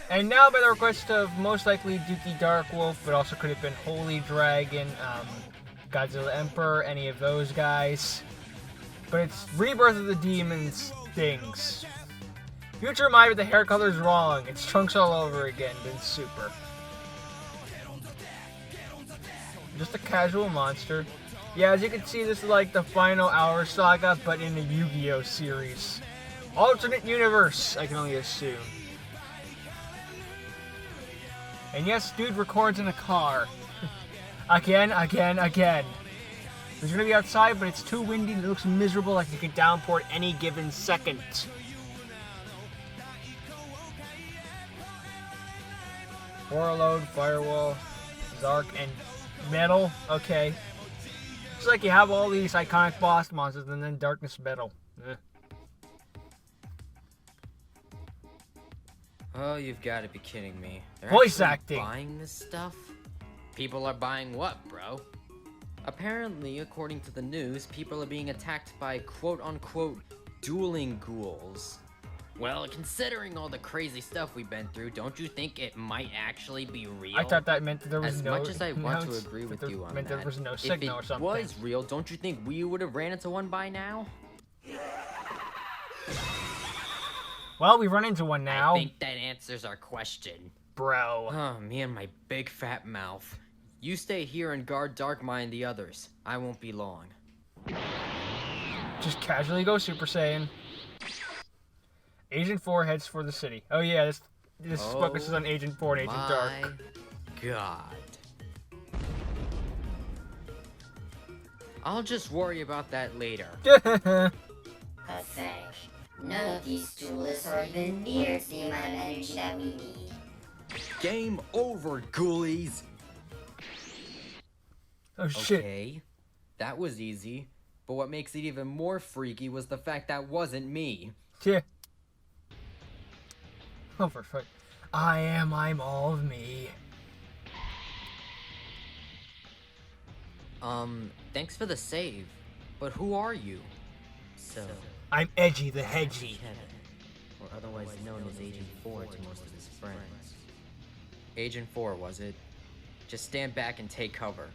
And now by the request of most likely Dookie Darkwolf, but also could have been Holy Dragon, Godzilla Emperor, any of those guys. But it's Rebirth of the Demons Things. Future reminder the hair color's wrong. It's Trunks all over again, but it's super. Just a casual monster. Yeah, as you can see, this is like the final Hour Saga, but in the Yu-Gi-Oh! Series. Alternate universe, I can only assume. And yes, dude records in a car. Again. He's gonna be outside, but it's too windy and it looks miserable, like it could downpour at any given second. Warlord, Firewall, Zark, and Metal. Okay. It's like you have all these iconic boss monsters and then Darkness Metal. Oh, you've got to be kidding me. They're Voice actually acting. buying this stuff? People are buying what, bro? Apparently, according to the news, people are being attacked by quote-unquote dueling ghouls. Well, considering all the crazy stuff we've been through, don't you think it might actually be real? I thought that meant that there was as no... much as I want to agree with you on meant that, there was no signal or something. if it was real, don't you think we would have ran into one by now? Well, we run into one now. I think that answers our question. Bro. Oh, me and my big fat mouth. You stay here and guard Darkmine and the others. I won't be long. Just casually go Super Saiyan. Agent 4 heads for the city. Oh yeah, this focuses on Agent 4 and Agent Dark. My God. I'll just worry about that later. Pathetic. None of these duelists are even near the amount of energy that we need. Game over, ghoulies! Oh shit. Okay, that was easy. But what makes it even more freaky was the fact that wasn't me. Yeah. Oh, for fuck. I'm all of me. Thanks for the save. But who are you? So, I'm Edgy the Hedgy. Kevin, or otherwise known as Agent 4 to most of his friends. Agent 4, was it? Just stand back and take cover.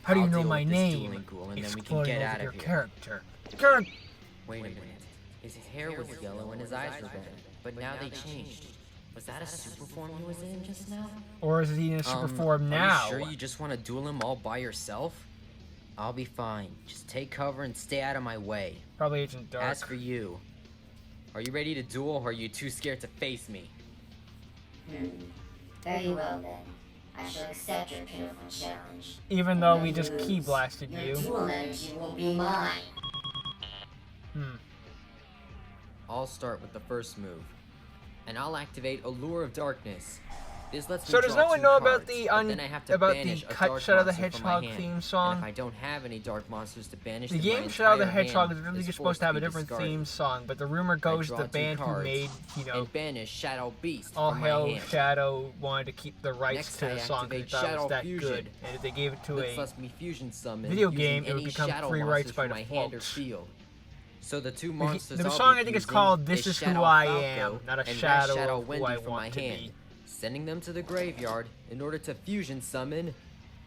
How do you I'll know deal my with this name? dueling ghoul, and then we can Exploding get over out your of here. character. Wait a minute. His hair was yellow and his eyes were red, but now they changed. Was that a super form he was in just now? Or is he in a super form now? Are you sure you just want to duel him all by yourself? I'll be fine. Just take cover and stay out of my way. Probably Agent Dark. As for you, are you ready to duel or are you too scared to face me? Very well then. I shall accept your pitiful challenge. Even though we just key blasted Your you. duel energy will be mine. I'll start with the first move. And I'll activate Allure of Darkness. This lets me So does draw no one two know about cards, the but then I have to banish a cut dark Shadow the monster from my Hedgehog hand. theme And song? if I don't have any dark monsters to banish, The then my game Shadow the entire Hedgehog is hand really is just supposed to have a forced be different discarded. theme song, but the rumor goes draw the two band who cards made, you know, and banish Shadow Beast All from my Hell hand. Shadow wanted to keep the rights Next, to I the song because activate they thought it Shadow was that Fusion. good. And if they gave it to This a lets me fusion summon video using game, it would any become shadow free rights monsters by from my hand or default. field. So the two monsters the I'll song be I think is using called This Is Shadow Who I Falco Am, not a and shadow Shadow of who Wendy I from my want to hand, be. sending them to the graveyard in order to fusion summon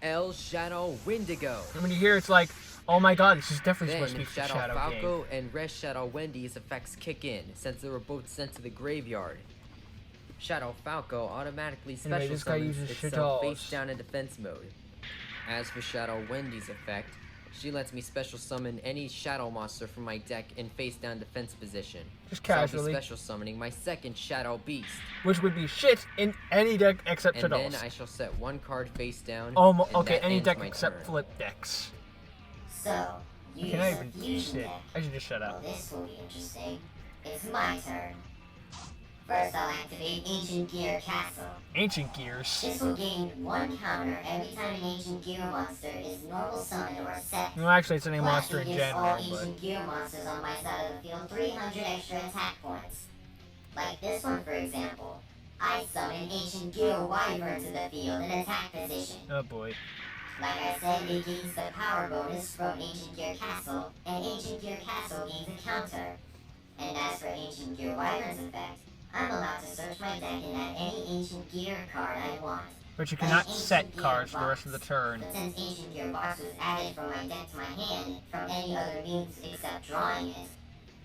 El Shadow Wendigo. And when you hear it's like, oh my god, this is definitely Then supposed to be for Shadow Shadow Falco game. and Red Shadow Wendy's effects kick in, since they were both sent to the graveyard. Shadow Falco automatically Anyway, special this guy summons uses shit itself dolls. face down in defense mode. As for Shadow Wendy's effect, she lets me special summon any shadow monster from my deck in face down defense position. Just So I'll casually. be special summoning my second Shadow Beast. Which would be shit in any deck except And then Shadows. I shall set one card face down. Almost, and okay, that any ends deck my except turn. flip decks. So, you Can I use a even fusion shit? deck. I should just shut Well, up. this will be interesting. It's my turn. First, I'll activate Ancient Gear Castle. Ancient Gears. This will gain one counter every time an Ancient Gear monster is normal summoned or set. Well, actually, it's any Plus, monster it in gives all general, but Ancient Gear monsters on my side of the field 300 extra attack points. Like this one, for example. I summon Ancient Gear Wyvern to the field in attack position. oh boy. Like I said, it gains the power bonus from Ancient Gear Castle, and Ancient Gear Castle gains a counter. And as for Ancient Gear Wyvern's effect, I'm allowed to search my deck and add any Ancient Gear card I want. But you cannot set cards for the rest of the turn. But since Ancient Gear Box was added from my deck to my hand from any other means except drawing it,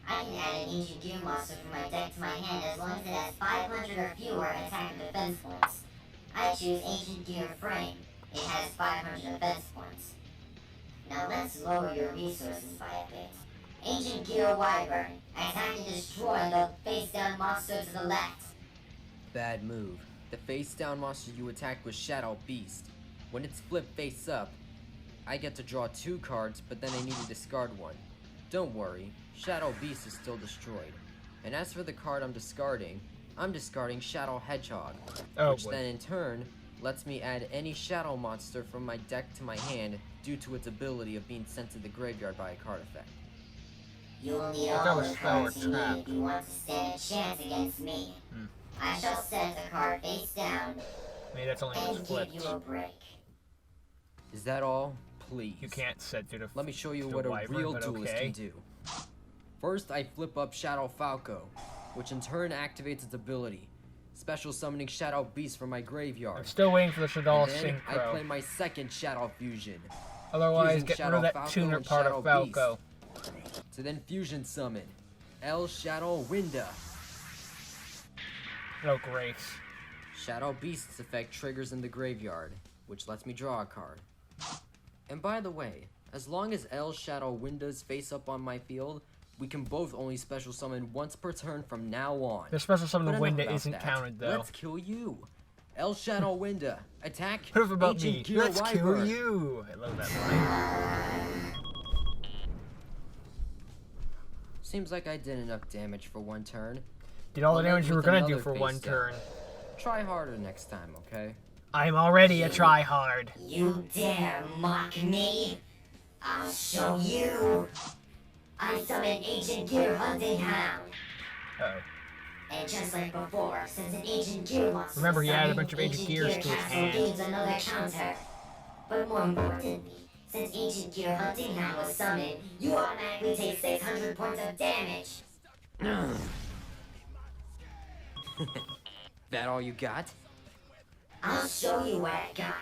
I can add an Ancient Gear monster from my deck to my hand as long as it has 500 or fewer attack and defense points. I choose Ancient Gear Frame. It has 500 defense points. Now let's lower your resources by a bit. Ancient Gear Wyvern. Attack and destroy the face-down monster to the left. Bad move. The face-down monster you attacked was Shadow Beast. When it's flipped face up, I get to draw 2 cards, but then I need to discard 1. Don't worry, Shadow Beast is still destroyed. And as for the card I'm discarding Shadow Hedgehog, which then in turn lets me add any shadow monster from my deck to my hand due to its ability of being sent to the graveyard by a card effect. You'll need all the cards you need if you want to stand a chance against me. I shall set the card face down Maybe that's only and what's give flipped. you a break. Is that all? Please. You can't set it. Let me show you the what a wyvern, real but duelist okay. can do. First, I flip up Shadow Falco, which in turn activates its ability, special summoning Shadow Beast from my graveyard. I'm still waiting for the Shadal And then I play synchro. my second Shadow Fusion, Otherwise, using get rid Shadow of that Falco tuner and part Shadow of Falco. to then fusion summon El Shadow Winda. No grace. Shadow Beast's effect triggers in the graveyard, which lets me draw a card. And by the way, as long as El Shadow Winda's face up on my field, we can both only special summon once per turn from now on. The special summon But of enough Winda about isn't that. counted though. Let's kill you. El Shadow Winda, attack. Enough about Ancient me. Gear Let's kill Wyvern. you. I love that line. Seems like I did enough damage for one turn. Did all the I'll end damage you were with gonna do another for face one down. turn. Try harder next time, okay? I'm already a tryhard. You dare mock me? I'll show you. I summon Ancient Gear Hunting Hound. Uh-oh. And just like before, since an Ancient Gear monster Remember, he added a summoned, bunch of Ancient Gear Gears to his Castle hand. gains another counter. But more importantly, since Ancient Gear Hunting Hound was summoned, you automatically take 600 points of damage. That all you got? I'll show you what I got.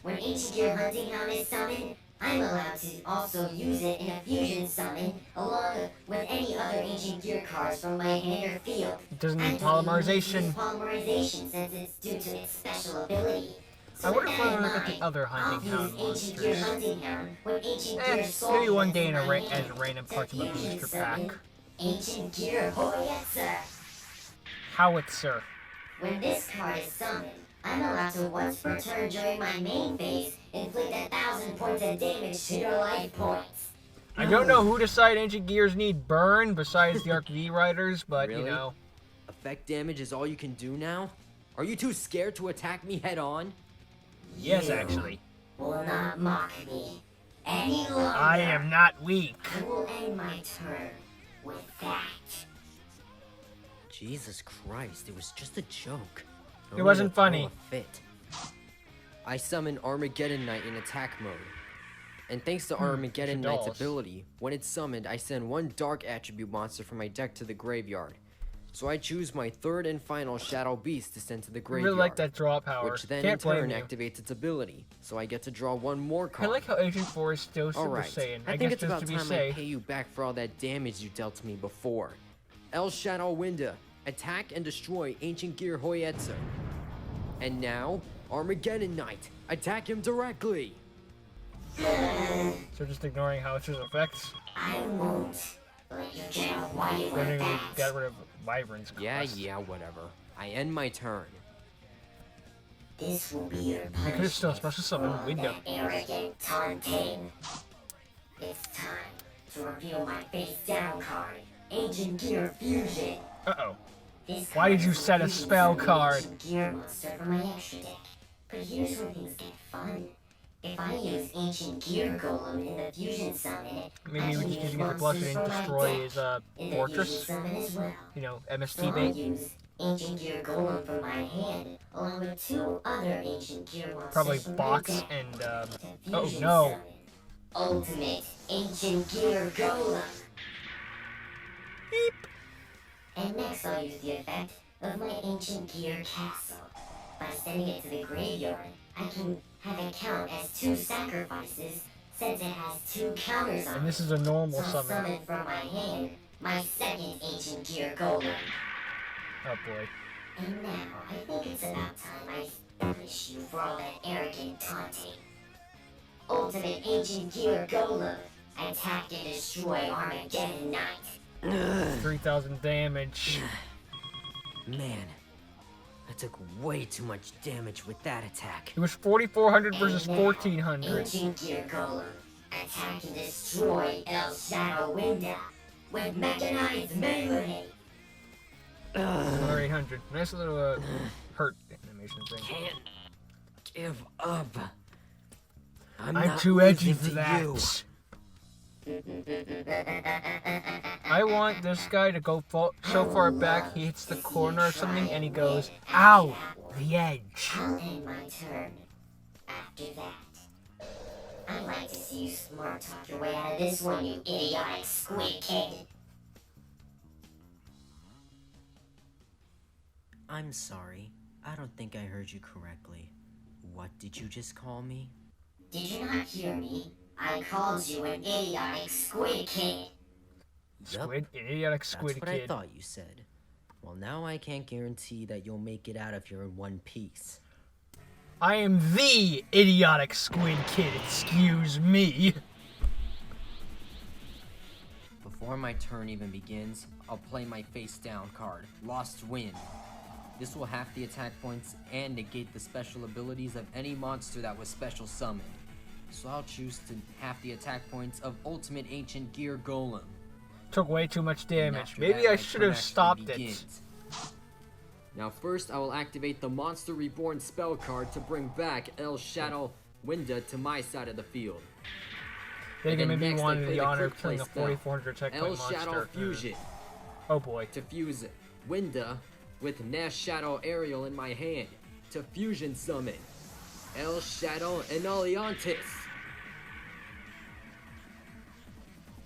When Ancient Gear Hunting Hound is summoned, I'm allowed to also use it in a fusion summon, along with any other Ancient Gear cards from my hand or field. It doesn't I need don't polymerization. use polymerization since it's due to its special ability. I wonder if with we're that gonna in look at the mind, other Hunting I'll Hound use Ancient Gear monsters. Hunting Hound when Ancient Gear Soul Maybe one is day in in a my as hand random to parts of a fusion booster summon pack. Ancient Gear Hoyetzer. Howitzer. When this card is summoned, I'm allowed to once per turn during my main phase inflict 1,000 points of damage to your life points. I don't know who decided Ancient Gears need burn besides the Arc V Riders, but Really? you know. Effect damage is all you can do now? Are you too scared to attack me head on? Yes, You actually. will not mock me any longer. I am not weak. I will end my turn with that. Jesus Christ, it was just a joke. It wasn't funny. A fit. I summon Armageddon Knight in attack mode. And thanks to Armageddon Knight's dolls. ability, when it's summoned, I send one dark attribute monster from my deck to the graveyard. So I choose my third and final Shadow Beast to send to the I graveyard. really like that draw power. Which then Can't in turn blame you. activates its ability. So I get to draw one more I card. like how Agent 4 is still Super Alright, Saiyan. I I think guess it's about just to be time I safe. pay you back for all that damage you dealt to me before. El Shadow Winda, attack and destroy Ancient Gear Hoyetzer. And now, Armageddon Knight, attack him directly! So just ignoring Howitzer's effects. I won't let you get away When with we that. got rid of Wyvern's Yeah, quest. yeah, whatever. I end my turn. This will be your punishment. I could have still special summoned for all Window. that arrogant taunting. It's time to reveal my face down card, Ancient Gear Fusion. Uh-oh. This Why card did you is set a fusion spell summon card? Ancient Gear monster from my extra deck. But here's where things get fun. If I use Ancient Gear Golem in the fusion summon, Maybe I we can just use use it to monsters blush it and from my destroy deck his in the fusion fortress. summon as well. You know, So MST I bait. use Ancient Gear Golem from my hand, along with 2 other Ancient Gear monsters Probably from Box my deck and, to oh fusion no. summon Ultimate Ancient Gear Golem. Beep. And next I'll use the effect of my ancient gear castle. By sending it to the graveyard, I can have it count as 2 sacrifices since it has 2 counters on And this it. is a normal So summon. summon from my hand my second ancient gear golem. Oh boy. And now, I think it's about time I punish you for all that arrogant taunting. Ultimate Ancient Gear Golem, attack and destroy Armageddon Knight. 3,000 damage. Man, I took way too much damage with that attack. It was 4,400 versus And now, 1,400. Ancient Gear Golem, attack and destroy El Shadow Window with mechanized melee. Another 800. Nice little hurt animation thing. Can't give up. I'm I'm not too edgy losing for to that. you. I want this guy to go so far back he hits the corner or something and he goes, ow, the edge. I'll end my turn after that. I'd like to see you smart talk your way out of this one, you idiotic squid kid. I'm sorry. I don't think I heard you correctly. What did you just call me? Did you not hear me? I called you an idiotic squid kid. Squid, idiotic squid That's what I kid. thought you said. Well, now I can't guarantee that you'll make it out if you're in one piece. I am the idiotic squid kid, excuse me. Before my turn even begins, I'll play my face down card, Lost Wind. This will half the attack points and negate the special abilities of any monster that was special summoned. So I'll choose to half the attack points of Ultimate Ancient Gear Golem. Took way too much And damage. after Maybe that, I my should turn have actually stopped it. begins. Now first, I will activate the Monster Reborn spell card to bring back El Shadow Winda to my side of the field. Then again, And maybe next, I wanted play the the honor of quick killing play a spell, 4,400 attack El point Shadow monster. Fusion. Oh boy. To fuse Winda with Nash Shadow Aerial in my hand. To fusion summon El Shadow Enoliantis.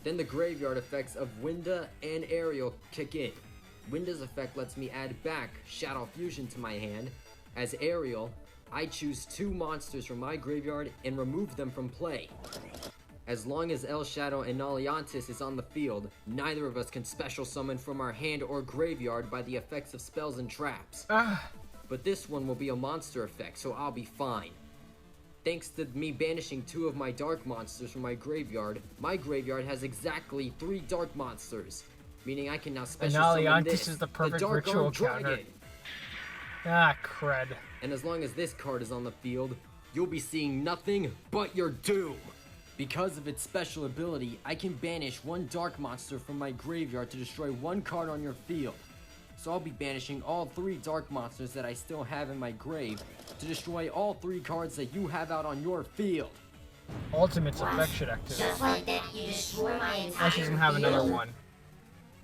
Then the graveyard effects of Winda and Aerial kick in. Winda's effect lets me add back Shadow Fusion to my hand. As Aerial, I choose 2 monsters from my graveyard and remove them from play. As long as El Shadow Enoliantis is on the field, neither of us can special summon from our hand or graveyard by the effects of spells and traps. But this one will be a monster effect, so I'll be fine. Thanks to me banishing 2 of my dark monsters from my graveyard has exactly 3 dark monsters, meaning I can now special summon Enoliantis this, is the perfect Dark ritual Arm counter. Dragon. Ah, crud. And as long as this card is on the field, you'll be seeing nothing but your doom. Because of its special ability, I can banish 1 dark monster from my graveyard to destroy 1 card on your field. So I'll be banishing all 3 dark monsters that I still have in my grave to destroy all 3 cards that you have out on your field. Ultimate's effect should activate. Just like that, you destroy my entire I she doesn't have another field? one.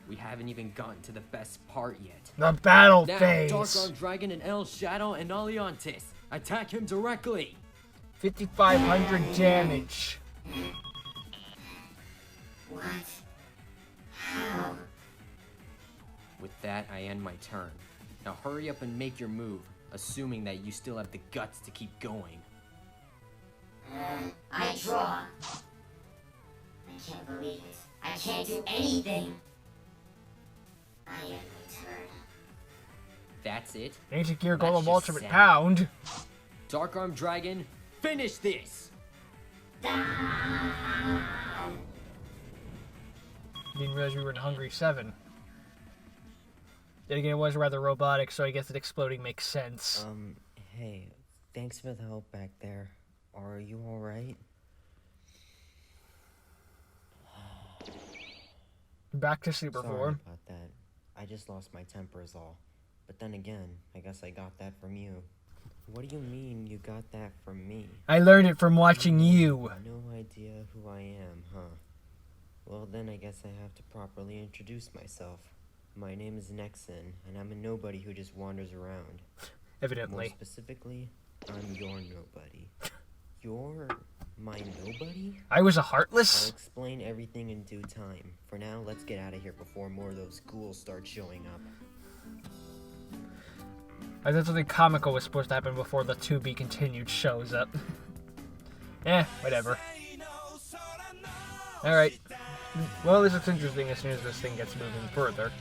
We haven't even gotten to the best part yet. The battle Now, phase. Dark Arm Dragon and El Shadow and Aliantis. Attack him directly. 5,500 damage. What? How? With that, I end my turn. Now hurry up and make your move, assuming that you still have the guts to keep going. I draw. I can't believe it. I can't do anything. I end my turn. That's it. Ancient Gear That's Golem just Ultimate sad. Pound. Dark Arm Dragon, finish this! Didn't realize we were in Hungry 7. Then again, it was rather robotic, so I guess that exploding makes sense. Hey, thanks for the help back there. Are you alright? Back to super Sorry form. about that. I just lost my temper is all. But then again, I guess I got that from you. What do you mean you got that from me? I learned it from watching you. No idea who I am, huh? Well then I guess I have to properly introduce myself. My name is Nexon, and I'm a nobody who just wanders around. More Evidently. specifically, I'm your nobody. You're my nobody? I was a I'll Heartless? explain everything in due time. For now, let's get out of here before more of those ghouls start showing up. I thought something comical was supposed to happen before the to be continued shows up. Whatever. Alright. Well, this looks interesting as soon as this thing gets moving further.